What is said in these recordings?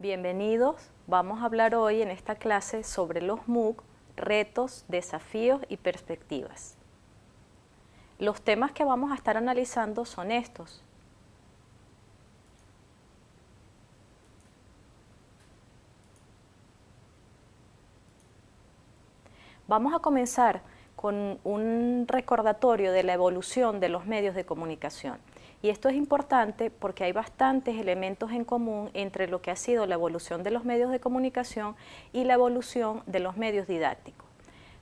Bienvenidos, vamos a hablar hoy en esta clase sobre los MOOC, retos, desafíos y perspectivas. Los temas que vamos a estar analizando son estos. Vamos a comenzar con un recordatorio de la evolución de los medios de comunicación. Y esto es importante porque hay bastantes elementos en común entre lo que ha sido la evolución de los medios de comunicación y la evolución de los medios didácticos.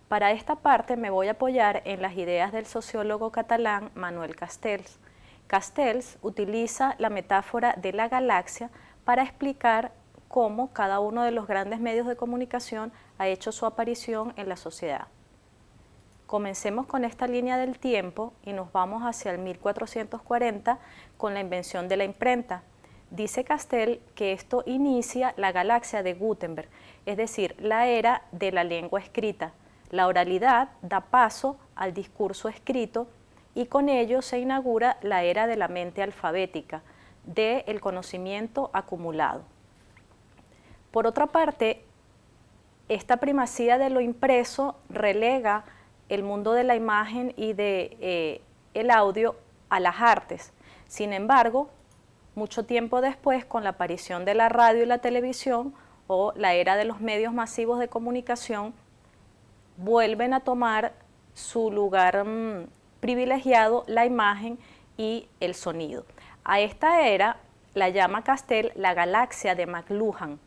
Para esta parte me voy a apoyar en las ideas del sociólogo catalán Manuel Castells. Castells utiliza la metáfora de la galaxia para explicar cómo cada uno de los grandes medios de comunicación ha hecho su aparición en la sociedad. Comencemos con esta línea del tiempo y nos vamos hacia el 1440 con la invención de la imprenta. Dice Castells que esto inicia la galaxia de Gutenberg, es decir, la era de la lengua escrita. La oralidad da paso al discurso escrito y con ello se inaugura la era de la mente alfabética, del conocimiento acumulado. Por otra parte, esta primacía de lo impreso relega el mundo de la imagen y el audio a las artes. Sin embargo, mucho tiempo después, con la aparición de la radio y la televisión, o la era de los medios masivos de comunicación, vuelven a tomar su lugar privilegiado la imagen y el sonido. A esta era la llama Castells la galaxia de McLuhan.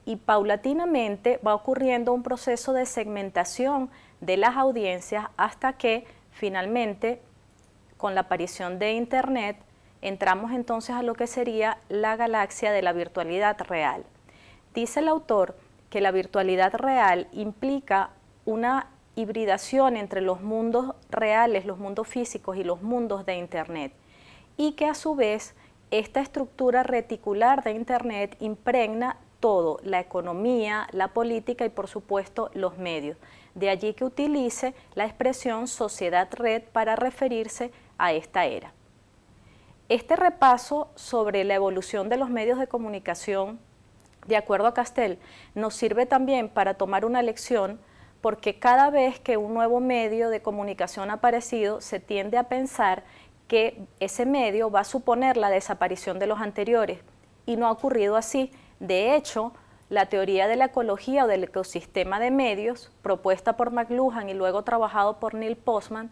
Y paulatinamente va ocurriendo un proceso de segmentación de las audiencias hasta que finalmente, con la aparición de Internet, entramos entonces a lo que sería la galaxia de la virtualidad real. Dice el autor que la virtualidad real implica una hibridación entre los mundos reales, los mundos físicos y los mundos de Internet, y que a su vez esta estructura reticular de Internet impregna todo, la economía, la política y por supuesto los medios. De allí que utilice la expresión sociedad-red para referirse a esta era. Este repaso sobre la evolución de los medios de comunicación, de acuerdo a Castells, nos sirve también para tomar una lección porque cada vez que un nuevo medio de comunicación ha aparecido, se tiende a pensar que ese medio va a suponer la desaparición de los anteriores y no ha ocurrido así. De hecho, la teoría de la ecología o del ecosistema de medios, propuesta por McLuhan y luego trabajado por Neil Postman,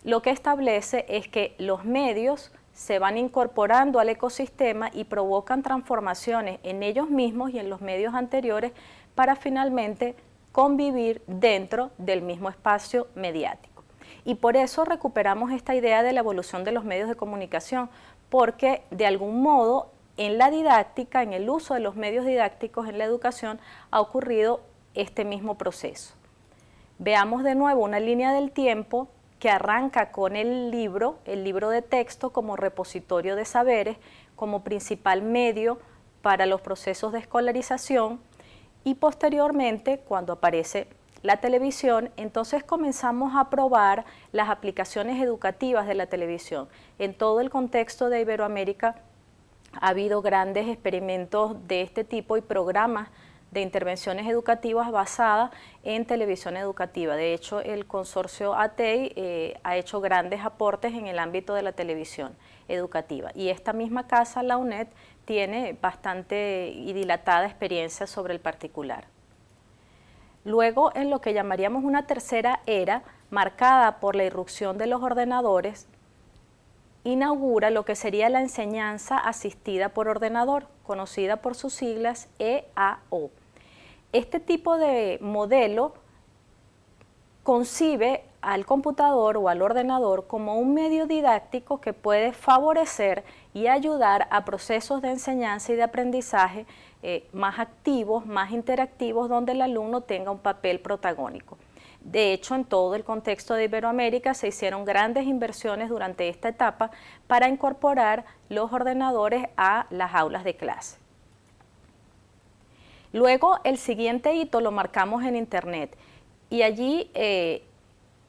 lo que establece es que los medios se van incorporando al ecosistema y provocan transformaciones en ellos mismos y en los medios anteriores para finalmente convivir dentro del mismo espacio mediático. Y por eso recuperamos esta idea de la evolución de los medios de comunicación, porque de algún modo en la didáctica, en el uso de los medios didácticos en la educación, ha ocurrido este mismo proceso. Veamos de nuevo una línea del tiempo que arranca con el libro de texto como repositorio de saberes, como principal medio para los procesos de escolarización, y posteriormente, cuando aparece la televisión, entonces comenzamos a probar las aplicaciones educativas de la televisión. En todo el contexto de Iberoamérica ha habido grandes experimentos de este tipo y programas de intervenciones educativas basadas en televisión educativa. De hecho, el consorcio ATEI ha hecho grandes aportes en el ámbito de la televisión educativa. Y esta misma casa, la UNED, tiene bastante y dilatada experiencia sobre el particular. Luego, en lo que llamaríamos una tercera era, marcada por la irrupción de los ordenadores, inaugura lo que sería la enseñanza asistida por ordenador, conocida por sus siglas EAO. Este tipo de modelo concibe al computador o al ordenador como un medio didáctico que puede favorecer y ayudar a procesos de enseñanza y de aprendizaje más activos, más interactivos, donde el alumno tenga un papel protagónico. De hecho, en todo el contexto de Iberoamérica se hicieron grandes inversiones durante esta etapa para incorporar los ordenadores a las aulas de clase. Luego, el siguiente hito lo marcamos en Internet y allí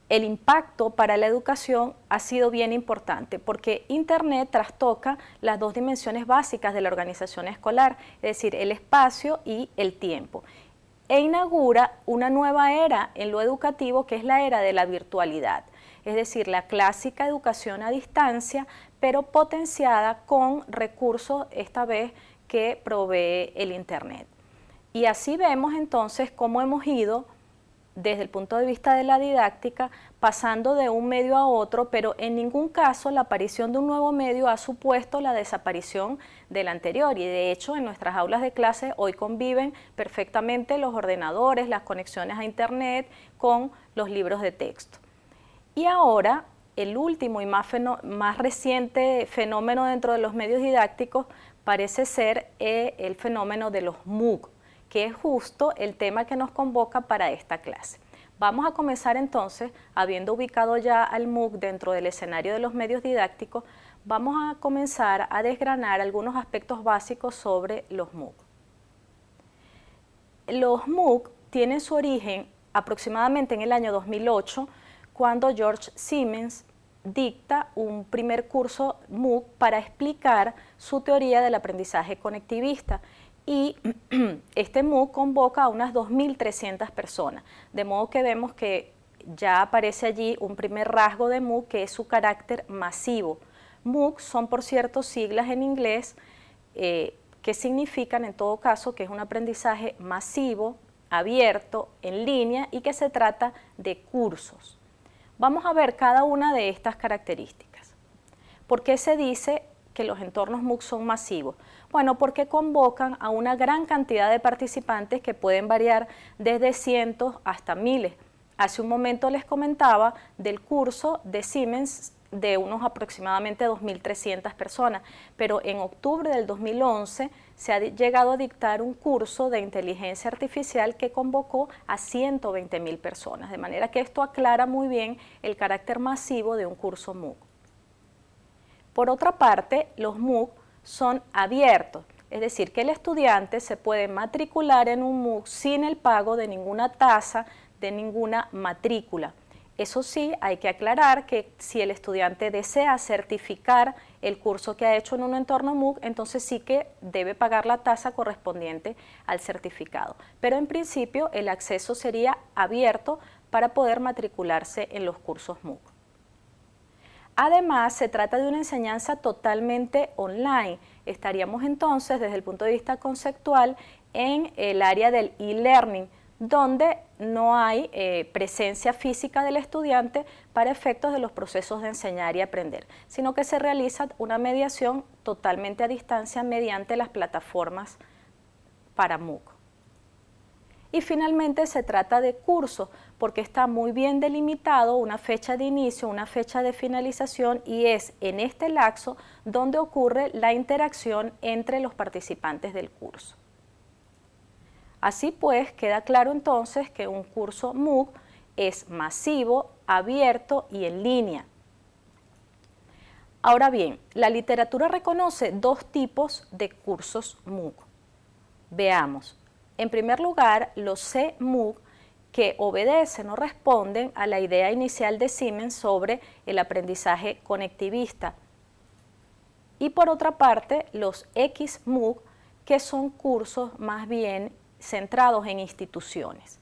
el impacto para la educación ha sido bien importante porque Internet trastoca las dos dimensiones básicas de la organización escolar, es decir, el espacio y el tiempo, e inaugura una nueva era en lo educativo que es la era de la virtualidad, es decir, la clásica educación a distancia, pero potenciada con recursos esta vez que provee el Internet. Y así vemos entonces cómo hemos ido desde el punto de vista de la didáctica, pasando de un medio a otro, pero en ningún caso la aparición de un nuevo medio ha supuesto la desaparición del anterior, y de hecho en nuestras aulas de clase hoy conviven perfectamente los ordenadores, las conexiones a Internet con los libros de texto. Y ahora, el último y más reciente fenómeno dentro de los medios didácticos parece ser el fenómeno de los MOOC, que es justo el tema que nos convoca para esta clase. Vamos a comenzar entonces, habiendo ubicado ya al MOOC dentro del escenario de los medios didácticos, vamos a comenzar a desgranar algunos aspectos básicos sobre los MOOC. Los MOOC tienen su origen aproximadamente en el año 2008, cuando George Siemens dicta un primer curso MOOC para explicar su teoría del aprendizaje conectivista. Y este MOOC convoca a unas 2.300 personas, de modo que vemos que ya aparece allí un primer rasgo de MOOC, que es su carácter masivo. MOOC son, por cierto, siglas en inglés que significan en todo caso que es un aprendizaje masivo, abierto, en línea, y que se trata de cursos. Vamos a ver cada una de estas características. ¿Por qué se dice que los entornos MOOC son masivos? Bueno, porque convocan a una gran cantidad de participantes que pueden variar desde cientos hasta miles. Hace un momento les comentaba del curso de Siemens de unos aproximadamente 2.300 personas, pero en octubre del 2011 se ha llegado a dictar un curso de inteligencia artificial que convocó a 120.000 personas, de manera que esto aclara muy bien el carácter masivo de un curso MOOC. Por otra parte, los MOOC son abiertos, es decir, que el estudiante se puede matricular en un MOOC sin el pago de ninguna tasa, de ninguna matrícula. Eso sí, hay que aclarar que si el estudiante desea certificar el curso que ha hecho en un entorno MOOC, entonces sí que debe pagar la tasa correspondiente al certificado. Pero en principio el acceso sería abierto para poder matricularse en los cursos MOOC. Además, se trata de una enseñanza totalmente online. Estaríamos entonces, desde el punto de vista conceptual, en el área del e-learning, donde no hay presencia física del estudiante para efectos de los procesos de enseñar y aprender, sino que se realiza una mediación totalmente a distancia mediante las plataformas para MOOC. Y finalmente se trata de cursos, porque está muy bien delimitado una fecha de inicio, una fecha de finalización, y es en este lapso donde ocurre la interacción entre los participantes del curso. Así pues, queda claro entonces que un curso MOOC es masivo, abierto y en línea. Ahora bien, la literatura reconoce dos tipos de cursos MOOC. Veamos. En primer lugar, los CMOOC, que obedecen o responden a la idea inicial de Siemens sobre el aprendizaje conectivista. Y por otra parte, los XMOOC, que son cursos más bien centrados en instituciones.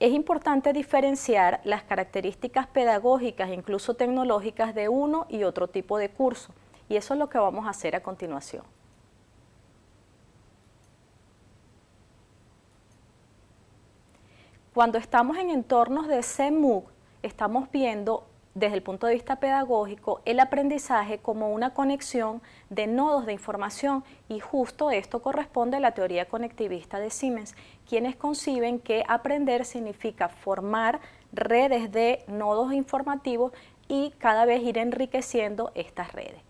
Es importante diferenciar las características pedagógicas e incluso tecnológicas de uno y otro tipo de curso, y eso es lo que vamos a hacer a continuación. Cuando estamos en entornos de CMOOC, estamos viendo desde el punto de vista pedagógico el aprendizaje como una conexión de nodos de información, y justo esto corresponde a la teoría conectivista de Siemens, quienes conciben que aprender significa formar redes de nodos informativos y cada vez ir enriqueciendo estas redes.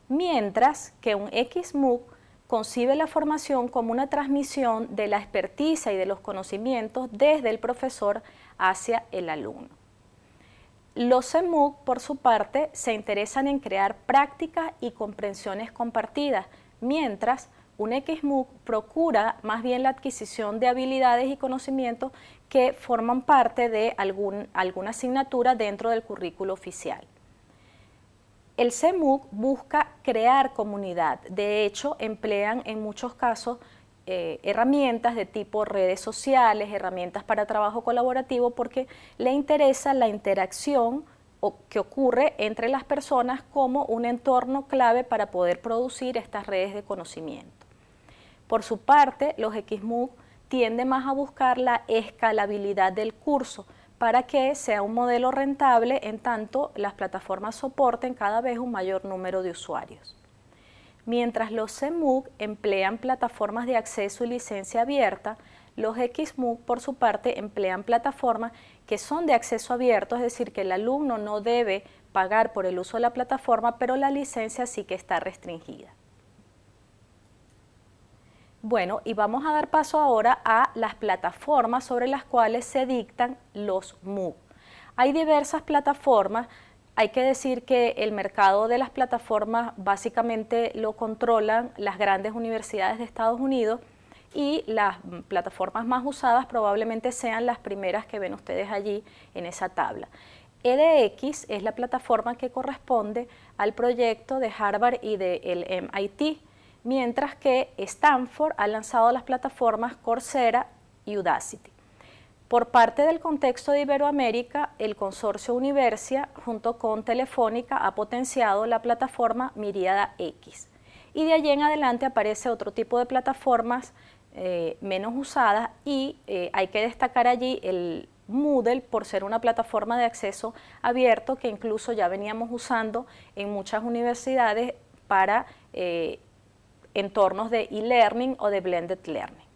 Mientras que un XMOOC concibe la formación como una transmisión de la experticia y de los conocimientos desde el profesor hacia el alumno. Los CMOOC, por su parte, se interesan en crear prácticas y comprensiones compartidas, mientras un XMOOC procura más bien la adquisición de habilidades y conocimientos que forman parte de alguna asignatura dentro del currículo oficial. El CMUC busca crear comunidad. De hecho, emplean en muchos casos herramientas de tipo redes sociales, herramientas para trabajo colaborativo, porque le interesa la interacción que ocurre entre las personas como un entorno clave para poder producir estas redes de conocimiento. Por su parte, los XMUC tienden más a buscar la escalabilidad del curso para que sea un modelo rentable en tanto las plataformas soporten cada vez un mayor número de usuarios. Mientras los CMUC emplean plataformas de acceso y licencia abierta, los XMUC por su parte emplean plataformas que son de acceso abierto, es decir, que el alumno no debe pagar por el uso de la plataforma, pero la licencia sí que está restringida. Bueno, y vamos a dar paso ahora a las plataformas sobre las cuales se dictan los MOOC. Hay diversas plataformas. Hay que decir que el mercado de las plataformas básicamente lo controlan las grandes universidades de Estados Unidos y las plataformas más usadas probablemente sean las primeras que ven ustedes allí en esa tabla. edX es la plataforma que corresponde al proyecto de Harvard y del MIT, mientras que Stanford ha lanzado las plataformas Coursera y Udacity. Por parte del contexto de Iberoamérica, el consorcio Universia junto con Telefónica ha potenciado la plataforma Myriada X. Y de allí en adelante aparece otro tipo de plataformas menos usadas y hay que destacar allí el Moodle por ser una plataforma de acceso abierto que incluso ya veníamos usando en muchas universidades para entornos de e-learning o de blended learning.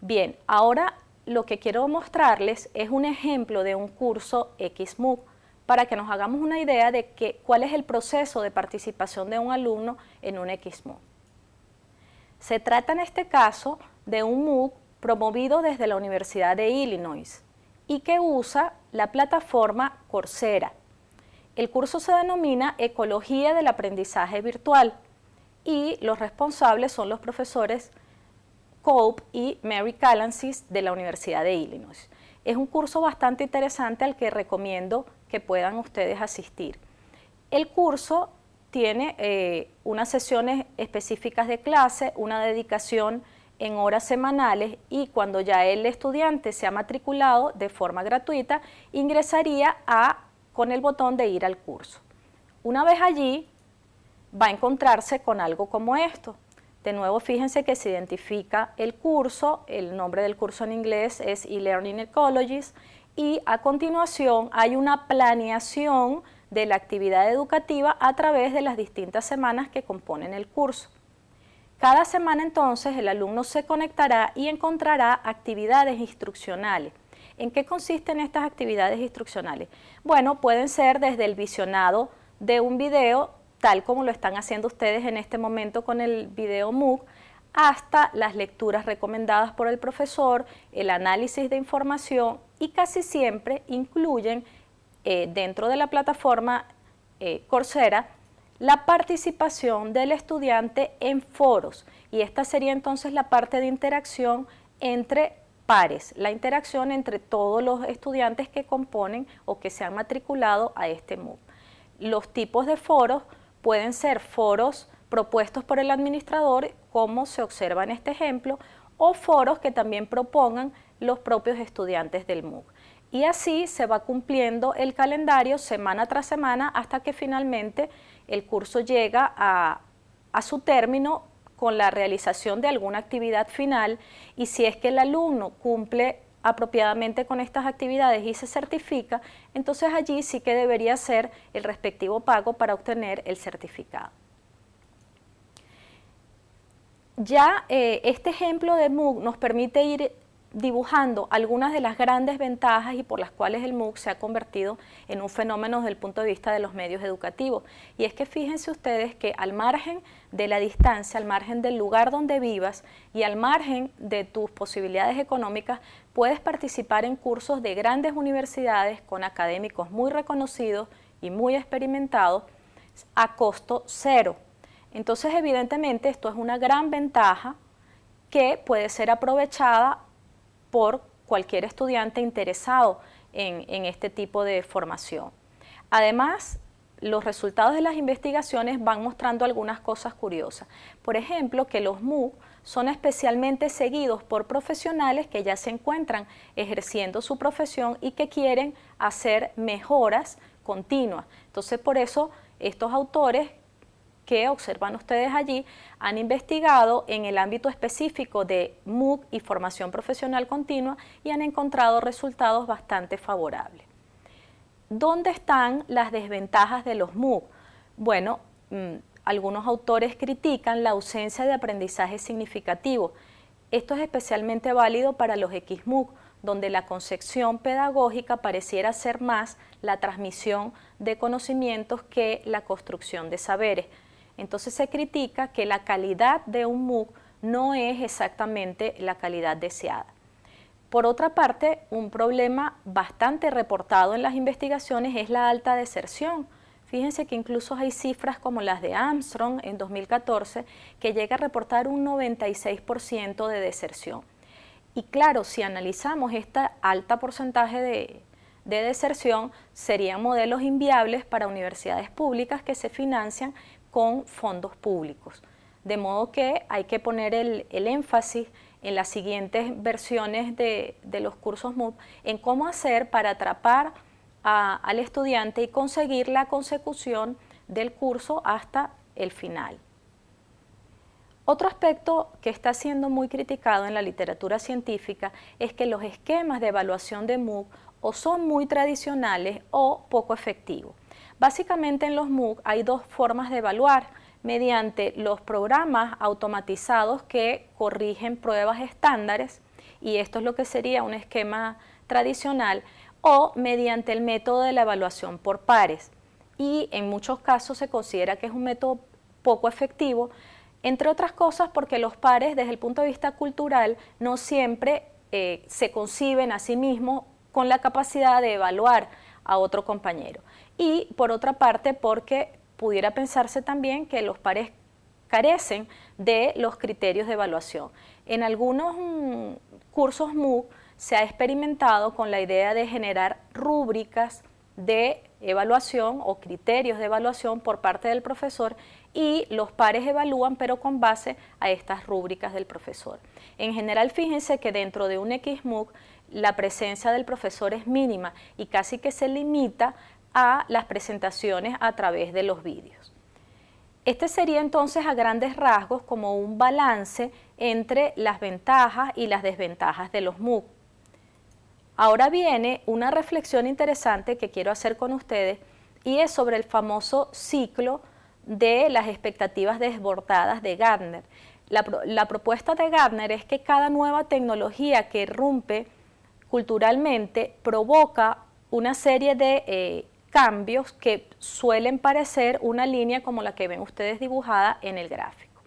Bien, ahora lo que quiero mostrarles es un ejemplo de un curso XMOOC para que nos hagamos una idea de cuál es el proceso de participación de un alumno en un XMOOC. Se trata en este caso de un MOOC promovido desde la Universidad de Illinois y que usa la plataforma Coursera. El curso se denomina Ecología del Aprendizaje Virtual y los responsables son los profesores Cope y Mary Calancis de la Universidad de Illinois. Es un curso bastante interesante al que recomiendo que puedan ustedes asistir. El curso tiene unas sesiones específicas de clase, una dedicación en horas semanales y cuando ya el estudiante se ha matriculado de forma gratuita, ingresaría con el botón de ir al curso. Una vez allí, va a encontrarse con algo como esto. De nuevo, fíjense que se identifica el curso, el nombre del curso en inglés es e-Learning Ecologies y a continuación hay una planeación de la actividad educativa a través de las distintas semanas que componen el curso. Cada semana entonces el alumno se conectará y encontrará actividades instruccionales. ¿En qué consisten estas actividades instruccionales? Bueno, pueden ser desde el visionado de un video, tal como lo están haciendo ustedes en este momento con el video MOOC, hasta las lecturas recomendadas por el profesor, el análisis de información y casi siempre incluyen dentro de la plataforma Coursera la participación del estudiante en foros y esta sería entonces la parte de interacción entre pares, la interacción entre todos los estudiantes que componen o que se han matriculado a este MOOC. Los tipos de foros pueden ser foros propuestos por el administrador, como se observa en este ejemplo, o foros que también propongan los propios estudiantes del MOOC. Y así se va cumpliendo el calendario semana tras semana hasta que finalmente el curso llega a su término con la realización de alguna actividad final y si es que el alumno cumple apropiadamente con estas actividades y se certifica, entonces allí sí que debería ser el respectivo pago para obtener el certificado. Ya este ejemplo de MOOC nos permite ir dibujando algunas de las grandes ventajas y por las cuales el MOOC se ha convertido en un fenómeno desde el punto de vista de los medios educativos. Y es que fíjense ustedes que al margen de la distancia, al margen del lugar donde vivas y al margen de tus posibilidades económicas, puedes participar en cursos de grandes universidades con académicos muy reconocidos y muy experimentados a costo cero. Entonces, evidentemente, esto es una gran ventaja que puede ser aprovechada por cualquier estudiante interesado en este tipo de formación. Además, los resultados de las investigaciones van mostrando algunas cosas curiosas. Por ejemplo, que los MOOC son especialmente seguidos por profesionales que ya se encuentran ejerciendo su profesión y que quieren hacer mejoras continuas. Entonces, por eso, estos autores que observan ustedes allí han investigado en el ámbito específico de MOOC y formación profesional continua y han encontrado resultados bastante favorables. ¿Dónde están las desventajas de los MOOC? Bueno, algunos autores critican la ausencia de aprendizaje significativo. Esto es especialmente válido para los XMOOC, donde la concepción pedagógica pareciera ser más la transmisión de conocimientos que la construcción de saberes. Entonces se critica que la calidad de un MOOC no es exactamente la calidad deseada. Por otra parte, un problema bastante reportado en las investigaciones es la alta deserción. Fíjense que incluso hay cifras como las de Armstrong en 2014 que llega a reportar un 96% de deserción. Y claro, si analizamos este alto porcentaje de deserción, serían modelos inviables para universidades públicas que se financian con fondos públicos. De modo que hay que poner el énfasis en las siguientes versiones de los cursos MOOC en cómo hacer para atrapar al estudiante y conseguir la consecución del curso hasta el final. Otro aspecto que está siendo muy criticado en la literatura científica es que los esquemas de evaluación de MOOC o son muy tradicionales o poco efectivos. Básicamente en los MOOC hay dos formas de evaluar: mediante los programas automatizados que corrigen pruebas estándares, y esto es lo que sería un esquema tradicional, o mediante el método de la evaluación por pares. Y en muchos casos se considera que es un método poco efectivo, entre otras cosas porque los pares desde el punto de vista cultural no siempre se conciben a sí mismos con la capacidad de evaluar a otro compañero. Y por otra parte porque pudiera pensarse también que los pares carecen de los criterios de evaluación. En algunos cursos MOOC se ha experimentado con la idea de generar rúbricas de evaluación o criterios de evaluación por parte del profesor, y los pares evalúan pero con base a estas rúbricas del profesor. En general, fíjense que dentro de un XMOOC la presencia del profesor es mínima y casi que se limita a las presentaciones a través de los vídeos. Este sería entonces a grandes rasgos como un balance entre las ventajas y las desventajas de los MOOC. Ahora viene una reflexión interesante que quiero hacer con ustedes, y es sobre el famoso ciclo de las expectativas desbordadas de Gartner. La propuesta de Gartner es que cada nueva tecnología que irrumpe culturalmente provoca una serie de cambios que suelen parecer una línea como la que ven ustedes dibujada en el gráfico.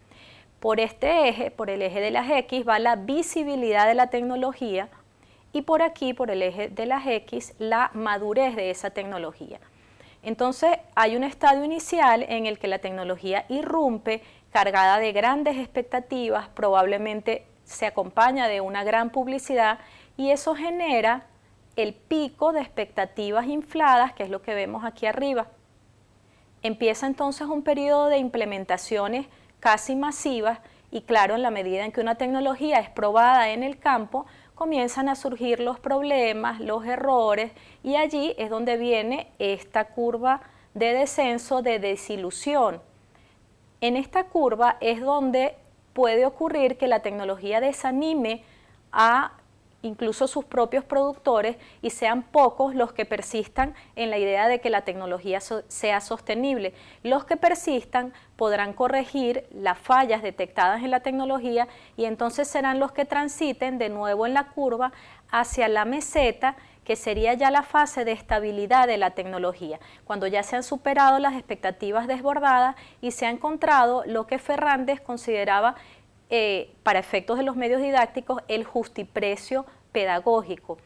Por este eje, por el eje de las X, va la visibilidad de la tecnología, y por aquí, por el eje de las X, la madurez de esa tecnología. Entonces hay un estadio inicial en el que la tecnología irrumpe cargada de grandes expectativas, probablemente se acompaña de una gran publicidad, y eso genera el pico de expectativas infladas, que es lo que vemos aquí arriba. Empieza entonces un periodo de implementaciones casi masivas, y claro, en la medida en que una tecnología es probada en el campo, comienzan a surgir los problemas, los errores, y allí es donde viene esta curva de descenso, de desilusión. En esta curva es donde puede ocurrir que la tecnología desanime a incluso sus propios productores y sean pocos los que persistan en la idea de que la tecnología sea sostenible. Los que persistan podrán corregir las fallas detectadas en la tecnología, y entonces serán los que transiten de nuevo en la curva hacia la meseta, que sería ya la fase de estabilidad de la tecnología, cuando ya se han superado las expectativas desbordadas y se ha encontrado lo que Fernández consideraba para efectos de los medios didácticos el justiprecio pedagógico.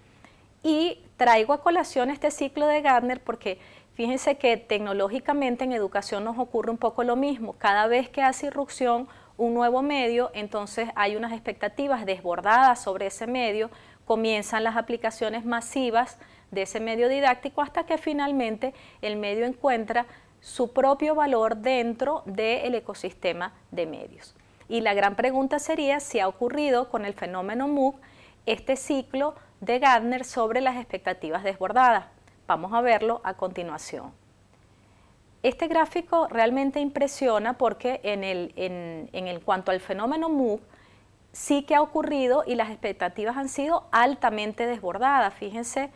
Y traigo a colación este ciclo de Gartner porque fíjense que tecnológicamente en educación nos ocurre un poco lo mismo. Cada vez que hace irrupción un nuevo medio, entonces hay unas expectativas desbordadas sobre ese medio, comienzan las aplicaciones masivas de ese medio didáctico hasta que finalmente el medio encuentra su propio valor dentro del ecosistema de medios. Y la gran pregunta sería si ha ocurrido con el fenómeno MOOC este ciclo de Gartner sobre las expectativas desbordadas. Vamos a verlo a continuación. Este gráfico realmente impresiona porque en cuanto al fenómeno MOOC sí que ha ocurrido y las expectativas han sido altamente desbordadas. Fíjense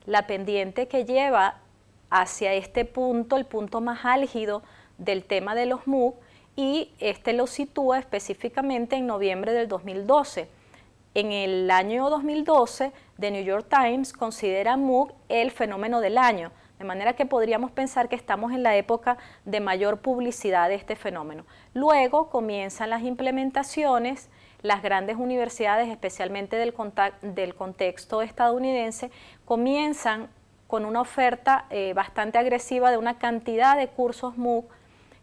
la pendiente que lleva hacia este punto, el punto más álgido del tema de los MOOC, y este lo sitúa específicamente en noviembre del 2012. En el año 2012, The New York Times considera MOOC el fenómeno del año, de manera que podríamos pensar que estamos en la época de mayor publicidad de este fenómeno. Luego comienzan las implementaciones, las grandes universidades, especialmente del contexto estadounidense, comienzan con una oferta bastante agresiva de una cantidad de cursos MOOC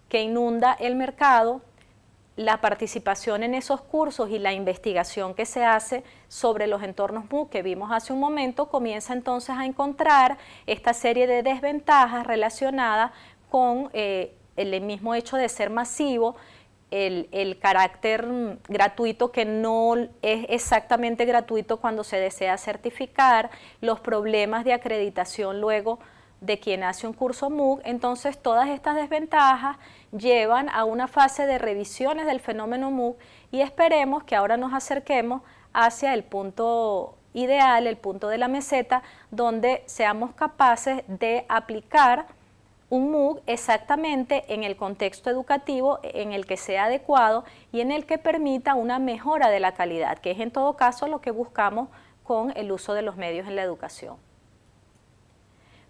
que inunda el mercado. La participación en esos cursos y la investigación que se hace sobre los entornos MOOC que vimos hace un momento comienza entonces a encontrar esta serie de desventajas relacionadas con el mismo hecho de ser masivo, el carácter gratuito que no es exactamente gratuito cuando se desea certificar, los problemas de acreditación luego de quien hace un curso MOOC. Entonces todas estas desventajas llevan a una fase de revisiones del fenómeno MOOC y esperemos que ahora nos acerquemos hacia el punto ideal, el punto de la meseta, donde seamos capaces de aplicar un MOOC exactamente en el contexto educativo en el que sea adecuado y en el que permita una mejora de la calidad, que es en todo caso lo que buscamos con el uso de los medios en la educación.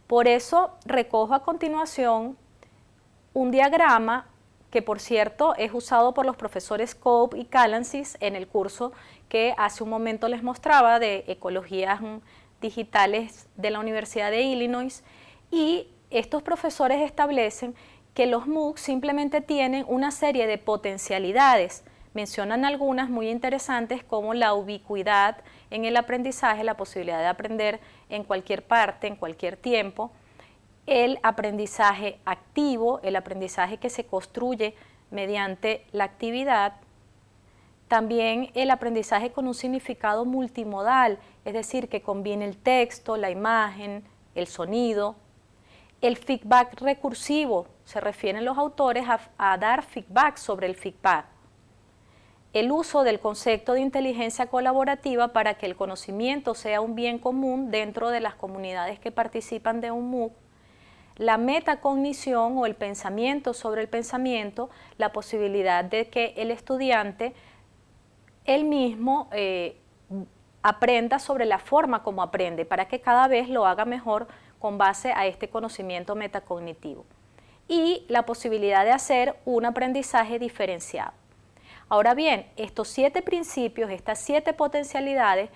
Por eso recojo a continuación un diagrama que, por cierto, es usado por los profesores Cope y Calansis en el curso que hace un momento les mostraba de Ecologías Digitales de la Universidad de Illinois, y estos profesores establecen que los MOOC simplemente tienen una serie de potencialidades. Mencionan algunas muy interesantes como la ubicuidad en el aprendizaje, la posibilidad de aprender en cualquier parte, en cualquier tiempo, el aprendizaje activo, el aprendizaje que se construye mediante la actividad, también el aprendizaje con un significado multimodal, es decir, que combine el texto, la imagen, el sonido. El feedback recursivo, se refieren los autores a dar feedback sobre el feedback. El uso del concepto de inteligencia colaborativa para que el conocimiento sea un bien común dentro de las comunidades que participan de un MOOC. La metacognición o el pensamiento sobre el pensamiento, la posibilidad de que el estudiante él mismo aprenda sobre la forma como aprende, para que cada vez lo haga mejor con base a este conocimiento metacognitivo. Y la posibilidad de hacer un aprendizaje diferenciado. Ahora bien, estos 7 principios, estas 7 potencialidades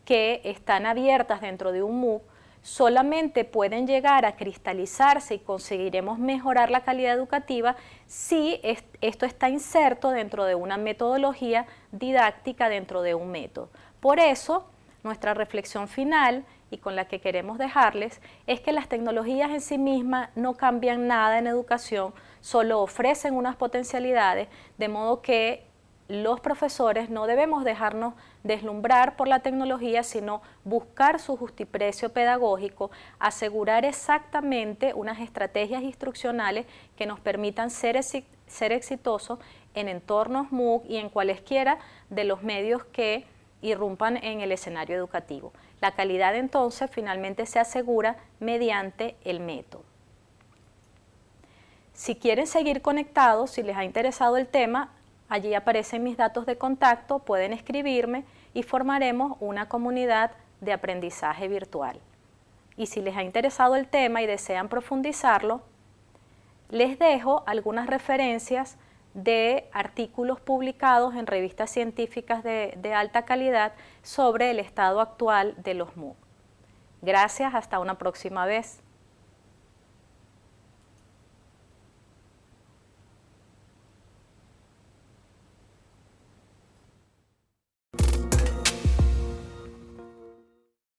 que están abiertas dentro de un MOOC, solamente pueden llegar a cristalizarse y conseguiremos mejorar la calidad educativa si esto está inserto dentro de una metodología didáctica, dentro de un método. Por eso, nuestra reflexión final y con la que queremos dejarles es que las tecnologías en sí mismas no cambian nada en educación, solo ofrecen unas potencialidades, de modo que los profesores no debemos dejarnos deslumbrar por la tecnología, sino buscar su justiprecio pedagógico, asegurar exactamente unas estrategias instruccionales que nos permitan ser exitosos en entornos MOOC y en cualesquiera de los medios que irrumpan en el escenario educativo. La calidad entonces finalmente se asegura mediante el método. Si quieren seguir conectados, si les ha interesado el tema, allí aparecen mis datos de contacto, pueden escribirme y formaremos una comunidad de aprendizaje virtual. Y si les ha interesado el tema y desean profundizarlo, les dejo algunas referencias de artículos publicados en revistas científicas de alta calidad sobre el estado actual de los MOOC. Gracias, hasta una próxima vez.